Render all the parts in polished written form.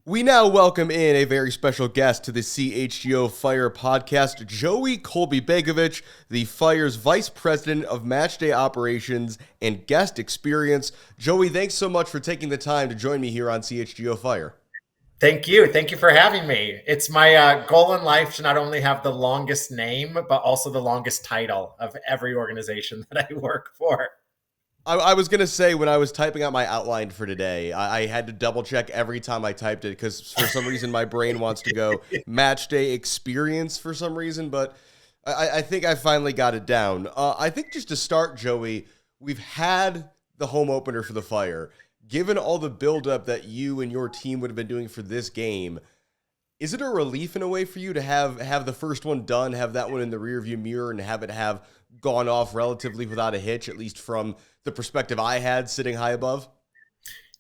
We now welcome in a very special guest to the CHGO Fire Podcast, Joey Colby-Begovich, the Fire's Vice President of Matchday Operations and Guest Experience. Joey, thanks so much for taking the time to join me here on CHGO Fire. Thank you. Thank you for having me. It's my goal in life to not only have the longest name, but also the longest title of every organization that I work for. I was going to say, when I was typing out my outline for today, I had to double check every time I typed it because for some reason my brain wants to go match day experience for some reason, but I think I finally got it down. I think just to start, Joey, we've had the home opener for the Fire. Given all the buildup that you and your team would have been doing for this game, is it a relief in a way for you to have the first one done, have that one in the rearview mirror, and have it have gone off relatively without a hitch, at least from the perspective I had sitting high above?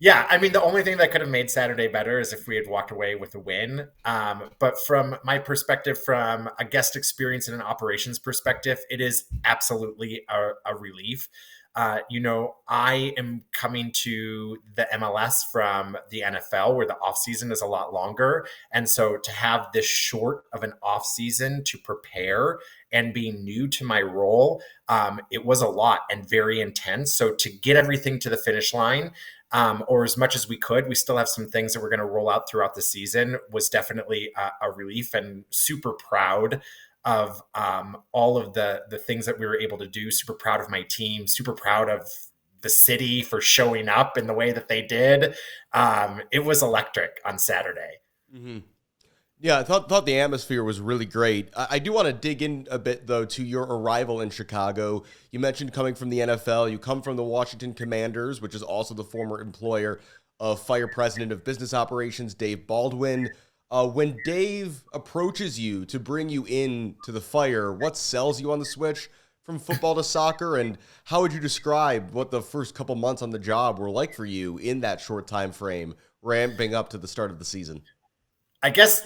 Yeah, I mean, the only thing that could have made Saturday better is if we had walked away with a win. But from my perspective, from a guest experience and an operations perspective, it is absolutely a relief. I am coming to the MLS from the NFL where the offseason is a lot longer. And so to have this short of an offseason to prepare and being new to my role, it was a lot and very intense. So to get everything to the finish line, or as much as we could, we still have some things that we're going to roll out throughout the season, was definitely a relief, and super proud of all of the things that we were able to do. Super proud of my team, super proud of the city for showing up in the way that they did. It was electric on Saturday. Mm-hmm. Yeah, I thought the atmosphere was really great. I do want to dig in a bit, though, to your arrival in Chicago. You mentioned coming from the NFL. You come from the Washington Commanders, which is also the former employer of Fire President of Business Operations, Dave Baldwin. When Dave approaches you to bring you in to the Fire, what sells you on the switch from football to soccer, and how would you describe what the first couple months on the job were like for you in that short time frame, ramping up to the start of the season? I guess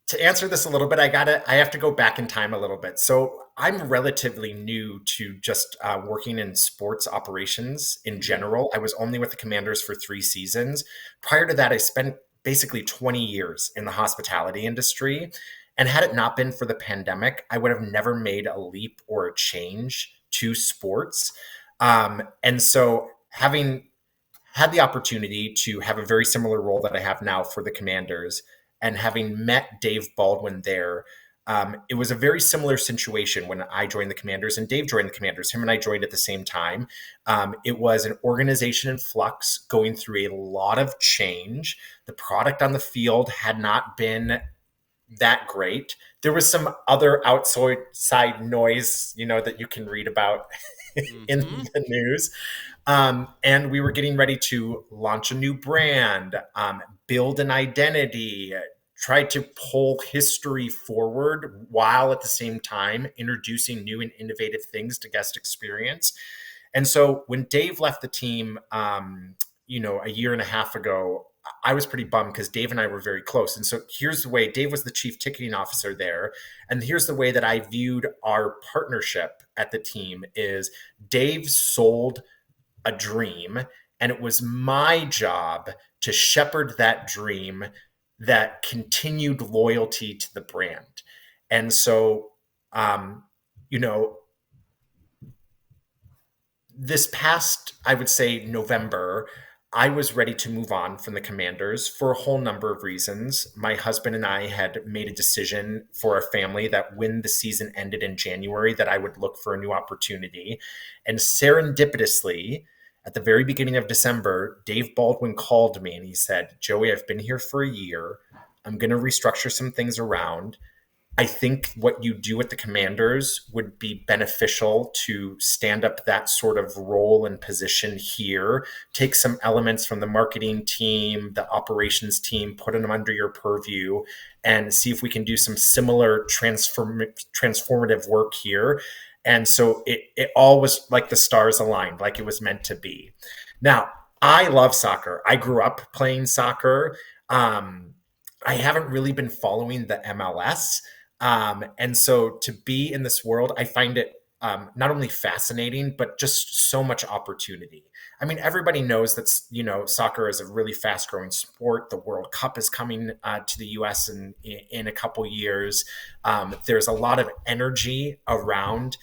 to answer this a little bit, I have to go back in time a little bit. So I'm relatively new to just working in sports operations in general. I was only with the Commanders for 3 seasons. Prior to that, I spent basically 20 years in the hospitality industry. And had it not been for the pandemic, I would have never made a leap or a change to sports. And so having had the opportunity to have a very similar role that I have now for the Commanders, and having met Dave Baldwin there, it was a very similar situation when I joined the Commanders and Dave joined the Commanders. Him and I joined at the same time. It was an organization in flux, going through a lot of change. The product on the field had not been that great. There was some other outside noise, that you can read about in the news. And we were getting ready to launch a new brand, build an identity, try to pull history forward while at the same time introducing new and innovative things to guest experience. And so when Dave left the team, a year and a half ago, I was pretty bummed because Dave and I were very close. And so here's the way: Dave was the chief ticketing officer there. And here's the way that I viewed our partnership at the team is Dave sold a dream, and it was my job to shepherd that dream that continued loyalty to the brand. And so, this past, I would say, November, I was ready to move on from the Commanders for a whole number of reasons. My husband and I had made a decision for our family that when the season ended in January, that I would look for a new opportunity. And serendipitously, at the very beginning of December, Dave Baldwin called me and he said, "Joey, I've been here for a year. I'm going to restructure some things around. I think what you do at the Commanders would be beneficial to stand up that sort of role and position here. Take some elements from the marketing team, the operations team, put them under your purview, and see if we can do some similar transformative work here." And so it all was like the stars aligned, like it was meant to be. Now, I love soccer. I grew up playing soccer. I haven't really been following the MLS. And so to be in this world, I find it not only fascinating, but just so much opportunity. I mean, everybody knows that, soccer is a really fast growing sport. The World Cup is coming to the US in a couple years. There's a lot of energy around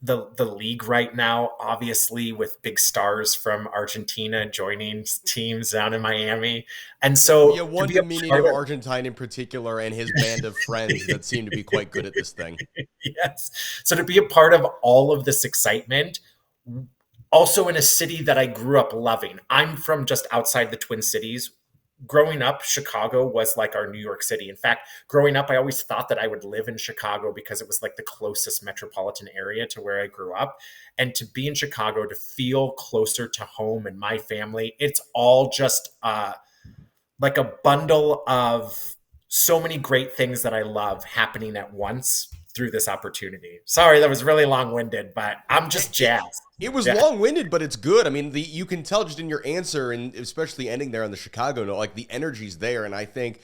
the league right now, obviously with big stars from Argentina joining teams down in Miami. And so yeah, one diminutive Argentine in particular and his band of friends that seem to be quite good at this thing. Yes. So to be a part of all of this excitement, also in a city that I grew up loving. I'm from just outside the Twin Cities. Growing up, Chicago was like our New York City. In fact, growing up, I always thought that I would live in Chicago because it was like the closest metropolitan area to where I grew up. And to be in Chicago, to feel closer to home and my family, it's all just like a bundle of so many great things that I love happening at once through this opportunity. Sorry, that was really long-winded, but I'm just jazzed. It was long-winded, but it's good. I mean, you can tell just in your answer, and especially ending there on the Chicago note, like the energy's there. And I think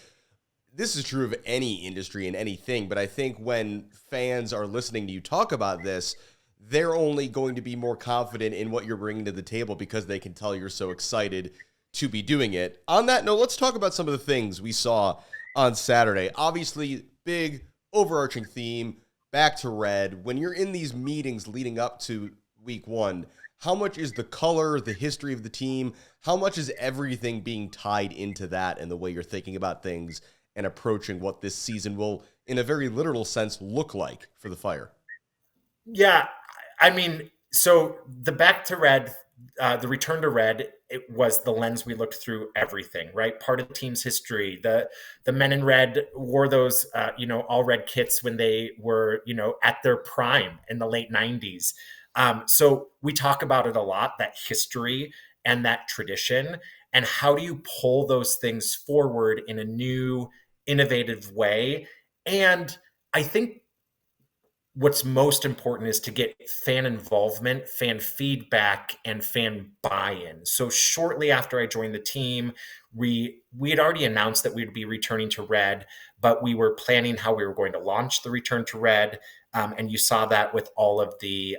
this is true of any industry and anything, but I think when fans are listening to you talk about this, they're only going to be more confident in what you're bringing to the table because they can tell you're so excited to be doing it. On that note, let's talk about some of the things we saw on Saturday. Obviously, big overarching theme, back to red. When you're in these meetings leading up to week one, how much is the color, the history of the team, how much is everything being tied into that and the way you're thinking about things and approaching what this season will, in a very literal sense, look like for the Fire? Yeah, I mean, so the back to red, the return to red, it was the lens we looked through everything, right? Part of the team's history. The men in red wore those, all red kits when they were, at their prime in the late 90s. So we talk about it a lot, that history and that tradition, and how do you pull those things forward in a new, innovative way? And I think what's most important is to get fan involvement, fan feedback, and fan buy-in. So shortly after I joined the team, we had already announced that we'd be returning to red, but we were planning how we were going to launch the return to red. And you saw that with all of the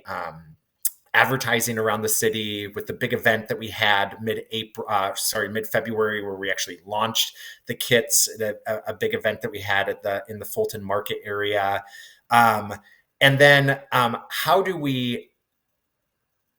advertising around the city, with the big event that we had mid-February, where we actually launched the kits, a big event that we had in the Fulton Market area. And then how do we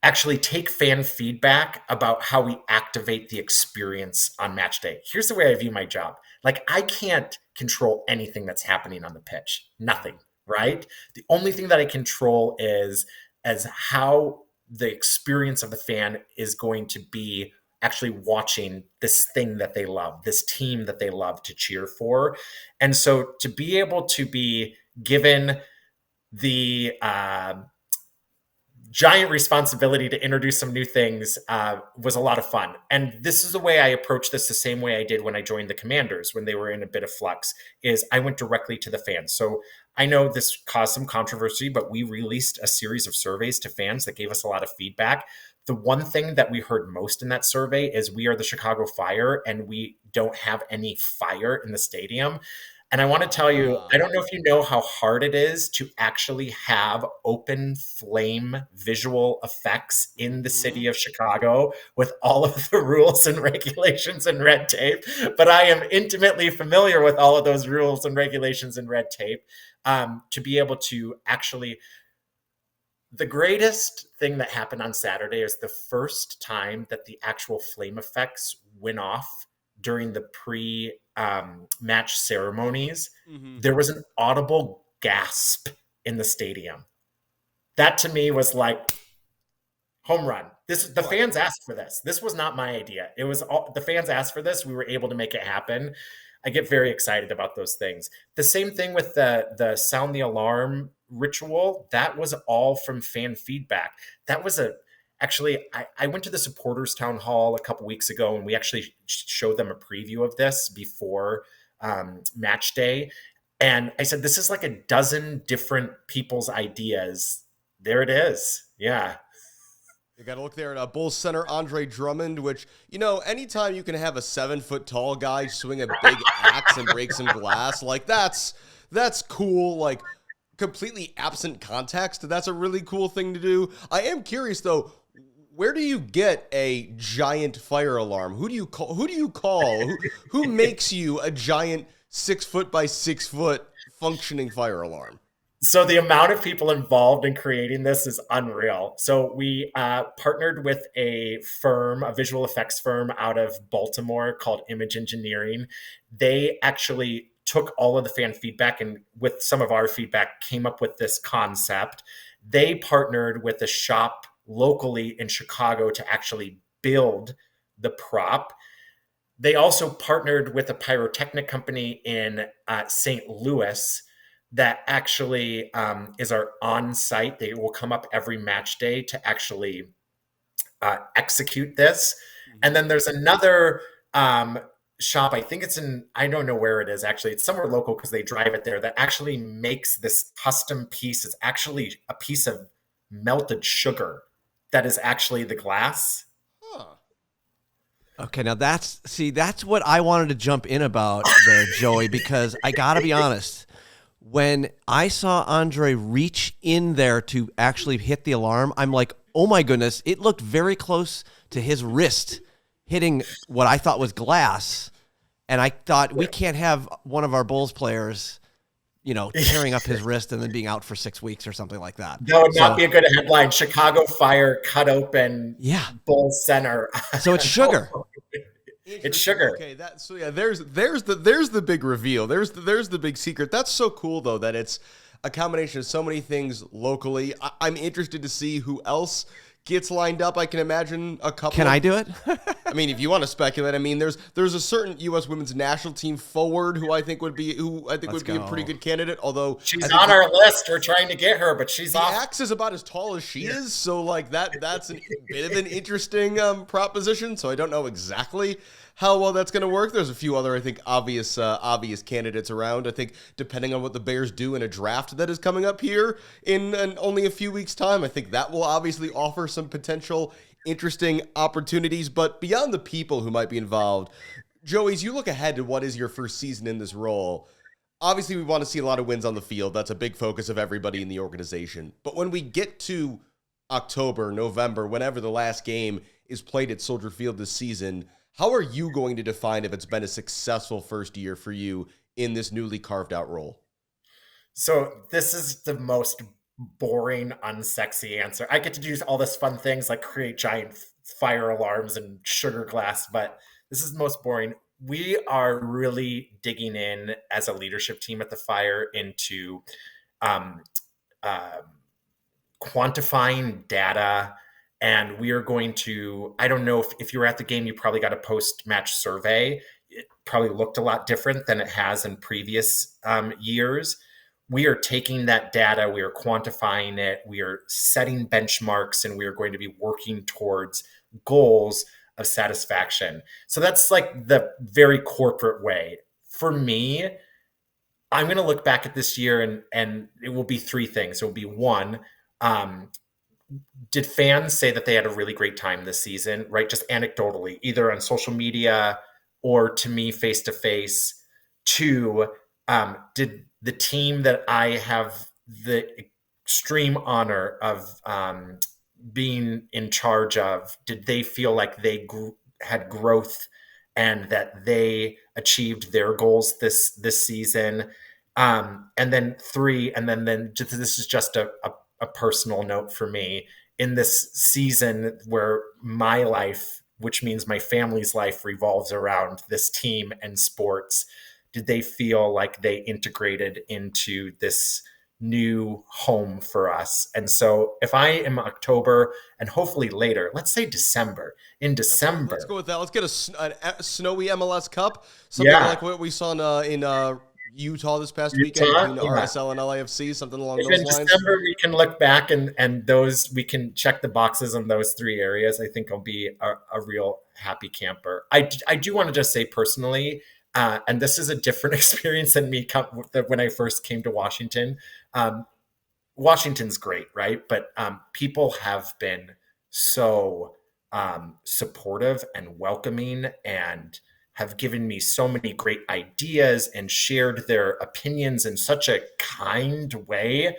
actually take fan feedback about how we activate the experience on match day? Here's the way I view my job. Like, I can't control anything that's happening on the pitch. Nothing, right? The only thing that I control is how the experience of the fan is going to be actually watching this thing that they love, this team that they love to cheer for. And so to be able to be given the giant responsibility to introduce some new things was a lot of fun. And this is the way I approach this, the same way I did when I joined the Commanders when they were in a bit of flux, is I went directly to the fans. So I know this caused some controversy, but we released a series of surveys to fans that gave us a lot of feedback. The one thing that we heard most in that survey is we are the Chicago Fire and we don't have any fire in the stadium. And I want to tell you, I don't know if you know how hard it is to actually have open flame visual effects in the city of Chicago with all of the rules and regulations and red tape. But I am intimately familiar with all of those rules and regulations and red tape to be able to actually. The greatest thing that happened on Saturday is the first time that the actual flame effects went off during the pre-match ceremonies. There was an audible gasp in the stadium. That to me was like home run. The fans asked for this. This was not my idea. It was the fans asked for this. We were able to make it happen. I get very excited about those things. The same thing with the sound the alarm ritual. That was all from fan feedback. That was Actually, I went to the supporters town hall a couple weeks ago, and we actually showed them a preview of this before match day. And I said, this is like a dozen different people's ideas. There it is. Yeah. You got to look there at Bulls center Andre Drummond, which, anytime you can have a 7-foot-tall guy swing a big axe and break some glass, like that's cool. Like, completely absent context, that's a really cool thing to do. I am curious though, where do you get a giant fire alarm? Who do you call? Who makes you a giant 6 foot by 6 foot functioning fire alarm? So the amount of people involved in creating this is unreal. So we partnered with a firm, a visual effects firm out of Baltimore called Image Engineering. They actually took all of the fan feedback and with some of our feedback came up with this concept. They partnered with a shop locally in Chicago to actually build the prop. They also partnered with a pyrotechnic company in St. Louis that actually is our on-site. They will come up every match day to actually execute this. And then there's another shop, I think it's in, I don't know where it is actually. It's somewhere local because they drive it there, that actually makes this custom piece. It's actually a piece of melted sugar that is actually the glass. Huh. Okay, now that's what I wanted to jump in about there, Joey, because I got to be honest. When I saw Andre reach in there to actually hit the alarm, I'm like, oh my goodness, it looked very close to his wrist hitting what I thought was glass. And I thought, we can't have one of our Bulls players, tearing up his wrist and then being out for 6 weeks or something like that. That would not be a good headline. Chicago Fire cut open Bulls center. So it's sugar. It's sugar. Okay, there's the big reveal. There's the big secret. That's so cool though that it's a combination of so many things locally. I'm interested to see who else gets lined up. I can imagine a couple. Can I do it? I mean, if you want to speculate, I mean, there's a certain U.S. women's national team forward who I think would be a pretty good candidate. Although she's on our list, we're trying to get her, but she's off. The axe is about as tall as she is, so like that's a bit of an interesting proposition. So I don't know exactly how well that's going to work. There's a few other, I think, obvious candidates around. I think depending on what the Bears do in a draft that is coming up here in only a few weeks' time, I think that will obviously offer some potential interesting opportunities. But beyond the people who might be involved, Joey, as you look ahead to what is your first season in this role, obviously we want to see a lot of wins on the field. That's a big focus of everybody in the organization. But when we get to October, November, whenever the last game is played at Soldier Field this season, how are you going to define if it's been a successful first year for you in this newly carved out role? So this is the most boring, unsexy answer. I get to do all this fun things like create giant fire alarms and sugar glass, but this is the most boring. We are really digging in as a leadership team at the Fire into quantifying data. And we are going to, I don't know if you were at the game, you probably got a post-match survey. It probably looked a lot different than it has in previous years. We are taking that data, we are quantifying it, we are setting benchmarks, and we are going to be working towards goals of satisfaction. So that's like the very corporate way. For me, I'm going to look back at this year and it will be three things. It will be one, did fans say that they had a really great time this season, right? Just anecdotally, either on social media or to me face to face. Two, did the team that I have the extreme honor of being in charge of, did they feel like they had growth and that they achieved their goals this season? And then three, and then this is just a personal note for me. In this season where my life, which means my family's life, revolves around this team and sports, did they feel like they integrated into this new home for us? And so if I am October and hopefully later, let's say December, let's go with that. Let's get a snowy MLS Cup, something like what we saw in Utah this past weekend between RSL and LAFC, something along those lines. In December, we can look back and those, we can check the boxes on those three areas. I think I'll be a real happy camper. I do want to just say personally, and this is a different experience than me when I first came to Washington. Washington's great, right? But people have been so supportive and welcoming and have given me so many great ideas and shared their opinions in such a kind way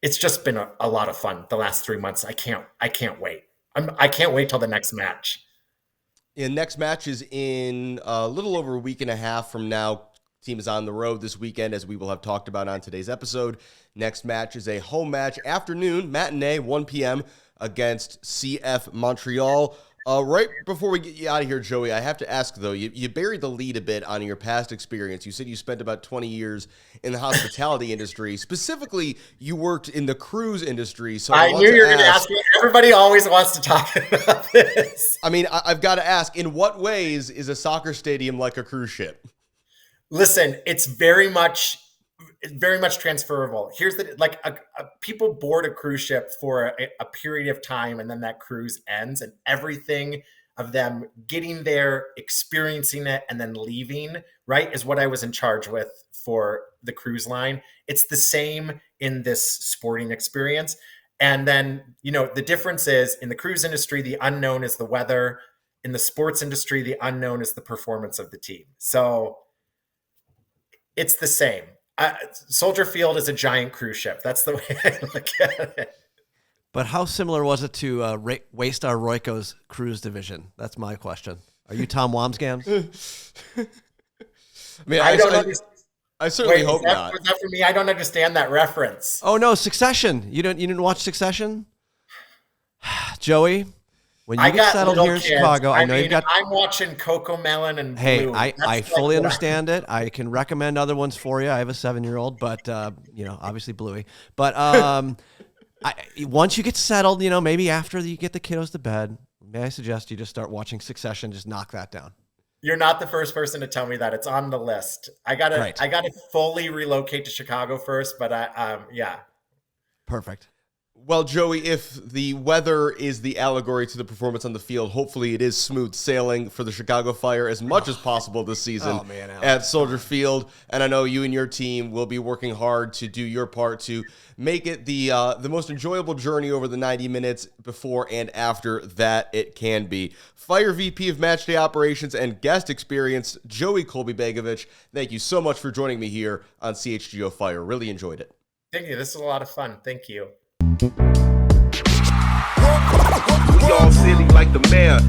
it's just been a lot of fun the last 3 months. I can't wait. I can't wait till the next match. The next match is in a little over a week and a half from now. Team is on the road this weekend, as we will have talked about on today's episode. Next match is a home match, afternoon, matinee, 1 p.m. against CF Montreal. Right before we get you out of here, Joey, I have to ask, though, you buried the lead a bit on your past experience. You said you spent about 20 years in the hospitality industry. Specifically, you worked in the cruise industry. So I knew you were going to ask me. Everybody always wants to talk about this. I mean, I've got to ask, in what ways is a soccer stadium like a cruise ship? Listen, it's very much transferable. Here's people board a cruise ship for a period of time, and then that cruise ends, and everything of them getting there, experiencing it, and then leaving, right, is what I was in charge with for the cruise line. It's the same in this sporting experience. And then, the difference is in the cruise industry, the unknown is the weather. In the sports industry, the unknown is the performance of the team. So it's the same. Soldier Field is a giant cruise ship. That's the way I look at it. But how similar was it to Waystar Royco's cruise division? That's my question. Are you Tom Wamsgams? I mean, I certainly hope not. Was that for me? I don't understand that reference. Oh no, Succession. You didn't watch Succession? Joey, when you get settled here in Chicago, I know you've got. I'm watching Coco Melon and Hey, Blue. I fully understand it. I can recommend other ones for you. I have a 7-year-old, but obviously Bluey. But once you get settled, maybe after you get the kiddos to bed, may I suggest you just start watching Succession? Just knock that down. You're not the first person to tell me that. It's on the list. I gotta fully relocate to Chicago first, but yeah. Perfect. Well, Joey, if the weather is the allegory to the performance on the field, hopefully it is smooth sailing for the Chicago Fire as much as possible this season at Soldier Field. And I know you and your team will be working hard to do your part to make it the most enjoyable journey over the 90 minutes before and after that it can be. Fire VP of Matchday Operations and Guest Experience, Joey Colby-Begovich, thank you so much for joining me here on CHGO Fire. Really enjoyed it. Thank you. This was a lot of fun. Thank you. We all silly like the mayor.